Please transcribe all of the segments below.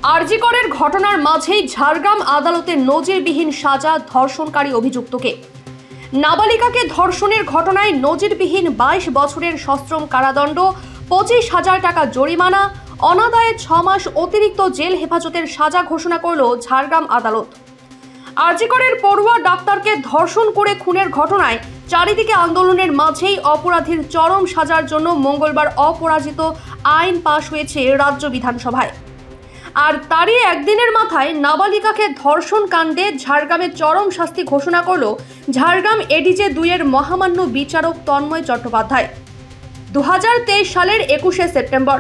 আরজি করের ঘটনার মাঝেই ঝাড়গ্রাম আদালতে নজিরবিহীন সাজা ধর্ষণকারী অভিযুক্তকে। নাবালিকাকে ধর্ষণের ঘটনায় নজিরবিহীন 22 বছরের সশ্রম কারাদণ্ড, 25,000 টাকা জরিমানা, অনাদায়ে 6 মাস অতিরিক্ত জেল হেফাজতের সাজা ঘোষণা করল ঝাড়গ্রাম আদালত। আরজি করের পড়ুয়া ডাক্তারকে ধর্ষণ করে খুনের ঘটনায় চারিদিকে আন্দোলনের মাঝেই অপরাধীর চরম সাজার জন্য মঙ্গলবার অপরাজিত আইন পাশ হয়েছে রাজ্য বিধানসভায়। আর তারই একদিনের মাথায় নাবালিকাকে ধর্ষণ কাণ্ডে ঝাড়গ্রামে চরম শাস্তি ঘোষণা করল ঝাড়গ্রাম এডিজে 2-এর মহামান্য বিচারক তন্ময় চট্টোপাধ্যায়। 2023 সালের 21শে সেপ্টেম্বর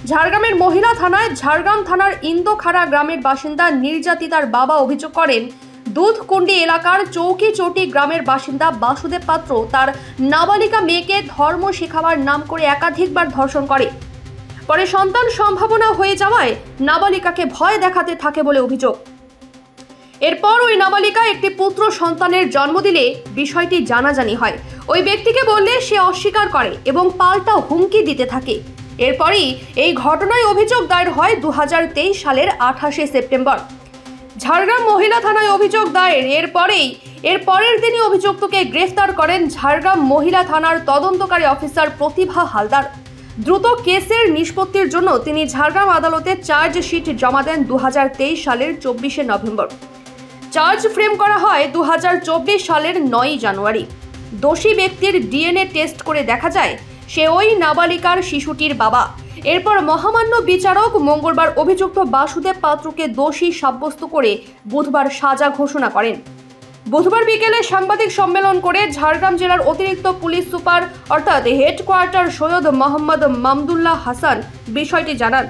ঝাড়গ্রামের মহিলা থানায় ঝাড়গ্রাম থানার ইন্দোখাড়া গ্রামের বাসিন্দা নির্যাতিতার বাবা অভিযোগ করেন, দুধকুন্ডি এলাকার চৌকিচটি গ্রামের বাসিন্দা বাসুদেব পাত্র তার নাবালিকা মেয়েকে ধর্ম শেখাবার নাম করে একাধিকবার ধর্ষণ করে। পরে সন্তান সম্ভাবনা হয়ে যাওয়ায় নাবালিকাকে ভয় দেখাতে থাকে বলে অভিযোগ। এরপর ওই নাবালিকা একটি পুত্র সন্তানের জন্ম দিলে বিষয়টি জানাজানি হয়। ওই ব্যক্তিকে বললে সে অস্বীকার করে এবং পাল্টা হুমকি দিতে থাকে। এরপরই এই ঘটনায় অভিযোগ দায়ের হয় 2023 সালের 28শে সেপ্টেম্বর। ঝাড়গ্রাম মহিলা থানায় অভিযোগ দায়ের এর পরের দিনই অভিযুক্তকে গ্রেফতার করেন ঝাড়গ্রাম মহিলা থানার তদন্তকারী অফিসার প্রতিভা হালদার। দ্রুত কেসের নিষ্পত্তির জন্য তিনি ঝাড়গ্রাম আদালতে চার্জশিট জমা দেন 2023 সালের 24শে নভেম্বর। চার্জ ফ্রেম করা হয় 2024 সালের 9ই জানুয়ারি। দোষী ব্যক্তির ডিএনএ টেস্ট করে দেখা যায় সে ওই নাবালিকার শিশুটির বাবা। এরপর মহামান্য বিচারক মঙ্গলবার অভিযুক্ত বাসুদেব পাত্রকে দোষী সাব্যস্ত করে বুধবার সাজা ঘোষণা করেন। বুধবার বিকেলে সাংবাদিক সম্মেলন করে ঝাড়গ্রাম জেলার অতিরিক্ত পুলিশ সুপার অর্থাৎ হেডকোয়ার্টার সৈয়দ মোহাম্মদ মামদুল্লাহ হাসান বিষয়টি জানান।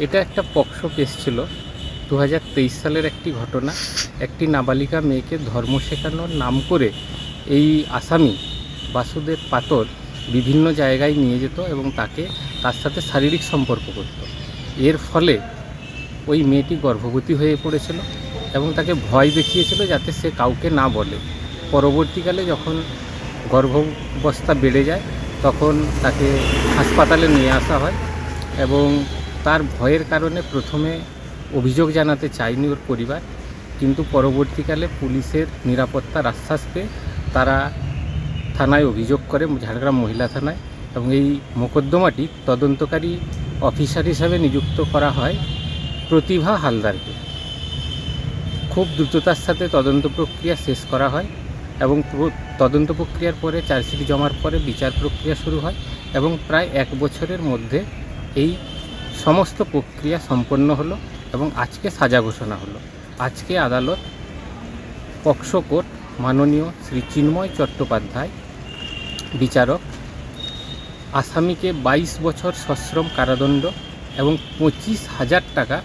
এটা একটা পক্সো কেস ছিল। 2023 সালের একটি ঘটনা। একটি নাবালিকা মেয়েকে ধর্ম শেখানোর নাম করে এই আসামি বাসুদেব পাত্র বিভিন্ন জায়গায় নিয়ে যেত এবং তার সাথে শারীরিক সম্পর্ক করত। এর ফলে ওই মেয়েটি গর্ভবতী হয়ে পড়েছিল এবং তাকে ভয় দেখিয়েছিল যাতে সে কাউকে না বলে। পরবর্তীকালে যখন গর্ভাবস্থা বেড়ে যায় তখন তাকে হাসপাতালে নিয়ে আসা হয় এবং তার ভয়ের কারণে প্রথমে অভিযোগ জানাতে চায়নি ওর পরিবার, কিন্তু পরবর্তীকালে পুলিশের নিরাপত্তার আশ্বাস পেয়ে তারা থানায় অভিযোগ করে ঝাড়গ্রাম মহিলা থানায় এবং এই মোকদ্দমাটি তদন্তকারী অফিসার হিসাবে নিযুক্ত করা হয় প্রতিভা হালদারকে। খুব দ্রুততার সাথে তদন্ত প্রক্রিয়া শেষ করা হয় এবং তদন্ত প্রক্রিয়ার পরে চার্জশিট জমার পরে বিচার প্রক্রিয়া শুরু হয় এবং প্রায় 1 বছরের মধ্যে এই সমস্ত প্রক্রিয়া সম্পন্ন হলো এবং আজকে সাজা ঘোষণা হলো। আজকে আদালত পক্সো কোর্ট মাননীয় শ্রী চিন্ময় চট্টোপাধ্যায় বিচারক আসামিকে 22 বছর সশ্রম কারাদণ্ড এবং 25,000 টাকা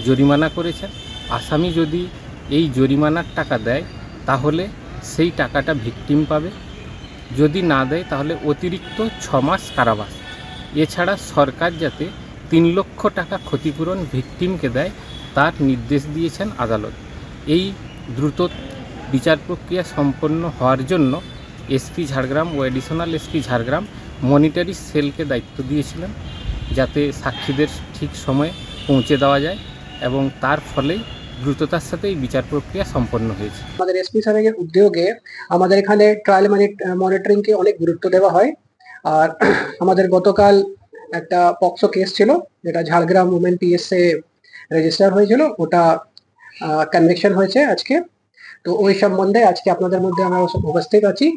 জরিমানা করেছেন। আসামি যদি এই জরিমানার টাকা দেয় তাহলে সেই টাকাটা ভিকটিম পাবে, যদি না দেয় তাহলে অতিরিক্ত 6 মাস কারাবাস। এছাড়া সরকার যাতে 3 লক্ষ টাকা ক্ষতিপূরণ ভিকটিমকে দেয় তার নির্দেশ দিয়েছেন আদালত। এই দ্রুত বিচার প্রক্রিয়া সম্পন্ন হওয়ার জন্য এসপি ঝাড়গ্রাম ও অ্যাডিশনাল এসপি ঝাড়গ্রাম মনিটরি সেলকে দায়িত্ব দিয়েছিলেন যাতে সাক্ষীদের ঠিক সময়ে পৌঁছে দেওয়া যায় এবং তার ফলেই দ্রুততার সাথে এই বিচার প্রক্রিয়া সম্পন্ন হয়েছে। আমাদের এসপি স্যারের উদ্যোগে আমাদের এখানে ট্রায়াল মনিটরিংকে অনেক গুরুত্ব দেওয়া হয়। আর আমাদের গতকাল একটা পক্সো কেস ছিল যেটা ঝাড়গ্রাম উমেন পিএসএ রেজিস্টার হয়েছিল, ওটা কনভিকশন হয়েছে আজকে। তো ওই সম্বন্ধে আজকে আপনাদের মধ্যে আমরা উপস্থিত আছি।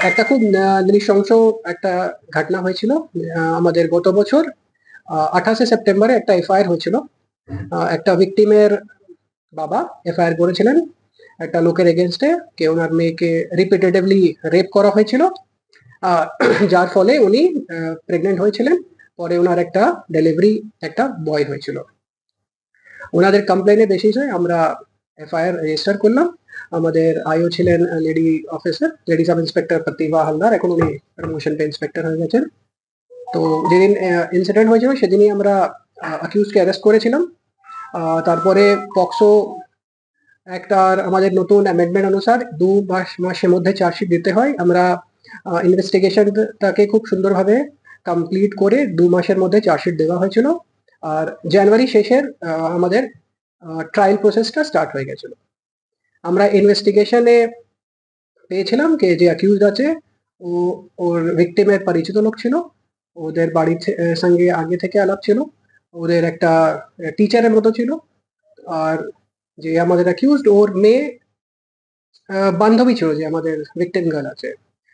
একটা খুব নৃশংস একটা ঘটনা হয়েছিল আমাদের গত বছর 28শে সেপ্টেম্বরে একটা এফআইআর হয়েছিল। একটা ভিকটিমের বাবা এফআইআর করেছিলেন একটা লোকের এগেনস্টে কে ওনার মেয়েকে রিপিটেটিভলি রেপ করা হয়েছিল, যার ফলে উনি প্রেগনেন্ট হয়েছিলেন। পরে ওনার একটা ডেলিভারি একটা বয় হয়েছিল। ওনাদের কমপ্লেনের বেসিসে আমরা এফআইআর রেজিস্টার করলাম। আমাদের আইও ছিলেন lady officer, lady sub inspector Pratibha Haldar, এখন উনি প্রমোশন পে ইন্সপেক্টর হয়ে গেছেন। তো যেদিন ইনসিডেন্ট হয়েছিল সেদিনই আমরা অ্যাকিউজকে অ্যারেস্ট করেছিলাম। তারপরে পক্সো একটার আমাদের নতুন অ্যামেন্ডমেন্ট অনুসার 2 মাসের মধ্যে চার্জশিট দিতে হয়। আমরা ইনভেস্টিগেশনটাকে খুব সুন্দরভাবে কমপ্লিট করে 2 মাসের মধ্যে চার্জশিট দেওয়া হয়েছিল। আর জানুয়ারি শেষের আমাদের ট্রায়াল প্রসেসটা স্টার্ট হয়ে গেছিল। আমরা ইনভেস্টিগেশনে পেয়েছিলাম যে অ্যাকিউজড আছে ও ওর ভিকটিমের পরিচিত লোক ছিল, ওদের বাড়ির সঙ্গে আগে থেকে আলাপ ছিল, ওদের একটা টিচারের মতো ছিল। আর যে আমাদের অ্যাকিউজড ওর মেয়ে বান্ধবী ছিল, যে আমাদের ভিকটিম গার্ল আছে।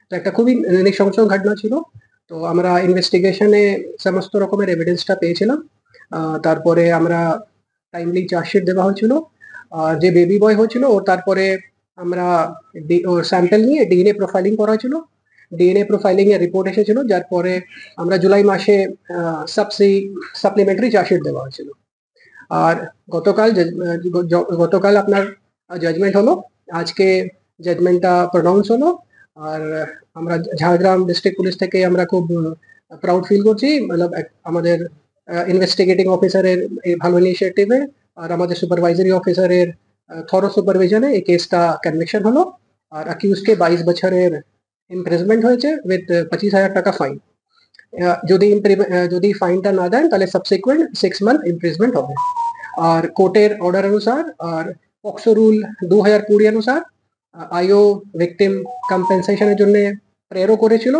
তো একটা খুবই নৃশংস ঘটনা ছিল। তো আমরা ইনভেস্টিগেশনে সমস্ত রকমের এভিডেন্সটা পেয়েছিলাম। তারপরে আমরা টাইমলি চার্জশিট দেওয়া হয়েছিল। যে বেবি বয় হয়েছিল ওর তারপরে আমরা ওর স্যাম্পল নিয়ে ডিএনএ প্রোফাইলিং করা হয়েছিল। ডিএনএ প্রোফাইলিং এর রিপোর্ট এসেছিল, যার পরে আমরা জুলাই মাসে সাপ্লিমেন্টারি চার্জশিট দেওয়া হয়েছিল। আর গতকাল আপনার জাজমেন্ট হলো, আজকে জাজমেন্টটা প্রনাউন্স হলো। আর আমরা ঝাড়গ্রাম ডিস্ট্রিক্ট পুলিশ থেকে আমরা খুব প্রাউড ফিল করছি, मतलब আমাদের ইনভেস্টিগেটিং অফিসারের এই ভালো ইনিশিয়েটিভে আর আমাদের সুপারভাইজারি অফিসারের থরো সুপারভিশনে এই কেসটা কনভিকশন হলো। আর অ্যাকিউজকে 22 বছরের ইমপ্রিজনমেন্ট হয়েছে উইথ 25,000 টাকা ফাইন। যদি ফাইনটা না দেন তাহলে সাবসিকুয়েন্ট 6 মান্থ ইমপ্রিজনমেন্ট হবে। আর কোর্টের অর্ডার অনুসার আর পক্সো রুল 2020 অনুসার আইও ভিকটিম কম্পেনসেশনের জন্য প্রেরও করেছিল,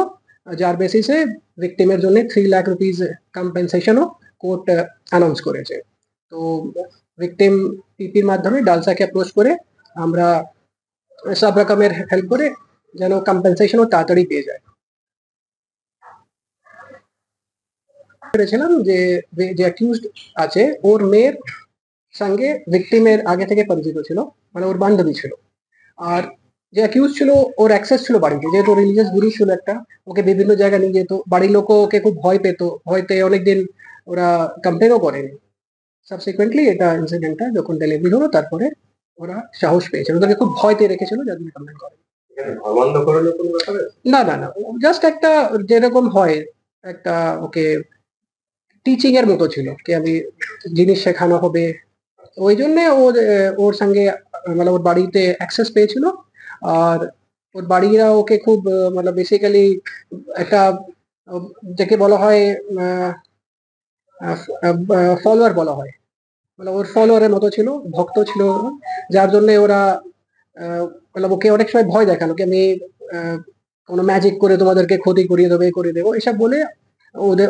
যার বেসিসে ভিকটিমের জন্য 3 লাখ রুপিস কম্পেনসেশনও কোর্ট অ্যানাউন্স করেছে। তো ভিকটিম পিপির মাধ্যমে ডালসাকে অ্যাপ্রোচ করে আমরা সব রকমের হেল্প করে যেন কম্পেনসেশনও তাড়াতাড়ি পেয়ে যায়। করেছিলাম যে অ্যাকিউজড আছে ওর মেয়ের সঙ্গে ভিকটিমের আগে থেকে পরিচিত ছিল, মানে ওর বান্ধবী ছিল। আর যে অ্যাকিউজ ছিল ওর অ্যাক্সেস ছিল বাড়িতে, যেহেতু রিলিজিয়াস গুরু ছিল একটা, ওকে বিভিন্ন জায়গায় নিয়ে যেত। বাড়ির লোকও ওকে খুব ভয় পেত, ভয়তে অনেকদিন ওরা কমপ্লেনও করেনি। সাবসিকুয়েন্টলি এটা ইনসিডেন্টটা যখন ডেলিভারি হলো তারপরে ওরা সাহস পেয়েছিল, ওদেরকে খুব ভয়তে রেখেছিল যার জন্য কমপ্লেন করে। না না না, জাস্ট একটা যেরকম হয় একটা ওকে টিচিং এর মতো ছিল, কি আমি জিনিস শেখানো হবে, ওই জন্যে ওর সঙ্গে মানে ওর বাড়িতে অ্যাক্সেস পেয়েছিল। আর ওর বাড়িরা ওকে খুব মানে বেসিক্যালি একটা যাকে বলা হয় ফলোয়ার বলা হয়, মানে ওর ফলোয়ারের মতো ছিল, ভক্ত ছিল, যার জন্য ওরা মানে ওকে অনেক সময় ভয় দেখানো কি আমি কোনো ম্যাজিক করে তোমাদেরকে ক্ষতি করিয়ে দেবে করে দেবো এসব বলে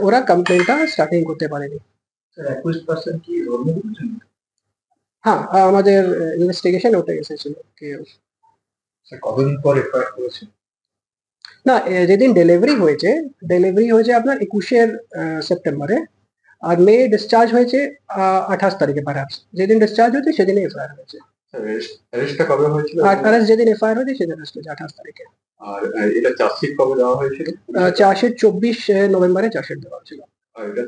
ওরা কমপ্লেনটা স্টার্টিং করতে পারেনি। হ্যাঁ, আমাদের ইনভেস্টিগেশন ওটা এসেছিল। কতদিন পর এফআইআর করেছে? না, যেদিন ডেলিভারি হয়েছে আপনার 21 সেপ্টেম্বরে, আর মেয়ে ডিসচার্জ হয়েছে 28 তারিখে পারহ্যাপস। যেদিন ডিসচার্জ হয়েছে সেদিনই এফআইআর হয়েছে। অ্যারেস্টটা কবে হয়েছিল? অ্যারেস্ট যেদিন এফআইআর হয়েছে সেদিন অ্যারেস্ট হয়েছে 28 তারিখে। আর এটা চার্জশিট কবে দেওয়া হয়েছিল? চার্জশিট 24 নভেম্বরে চার্জশিট দেওয়া হয়েছিল। আর এটা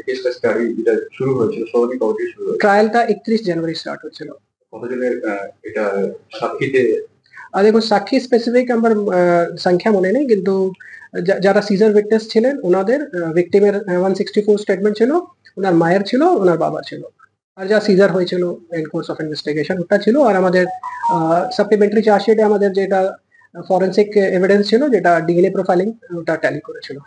কেসটা স্টাডি এটা শুরু হয়েছিল শুনানি কবে থেকে শুরু হয়েছিল? ট্রায়ালটা 31 জানুয়ারি স্টার্ট হয়েছিল। কতজনের এটা সাক্ষীতে? দেখুন, সাক্ষী স্পেসিফিক আমার সংখ্যা মনে নেই, কিন্তু যারা সিজার উইটনেস ছিলেন ওনাদের ভিকটিমের 164 স্টেটমেন্ট ছিল, ওনার মায়ের ছিল, ওনার বাবা ছিল। আর যা সিজার হয়েছিল ইন কোর্স অফ ইনভেস্টিগেশন ওটা ছিল। আর আমাদের সাপ্লিমেন্টারি চার্জশিটে আমাদের যেটা ফরেন্সিক এভিডেন্স ছিল, যেটা ডিএনএ প্রোফাইলিং, ওটা ট্যালি করেছিল।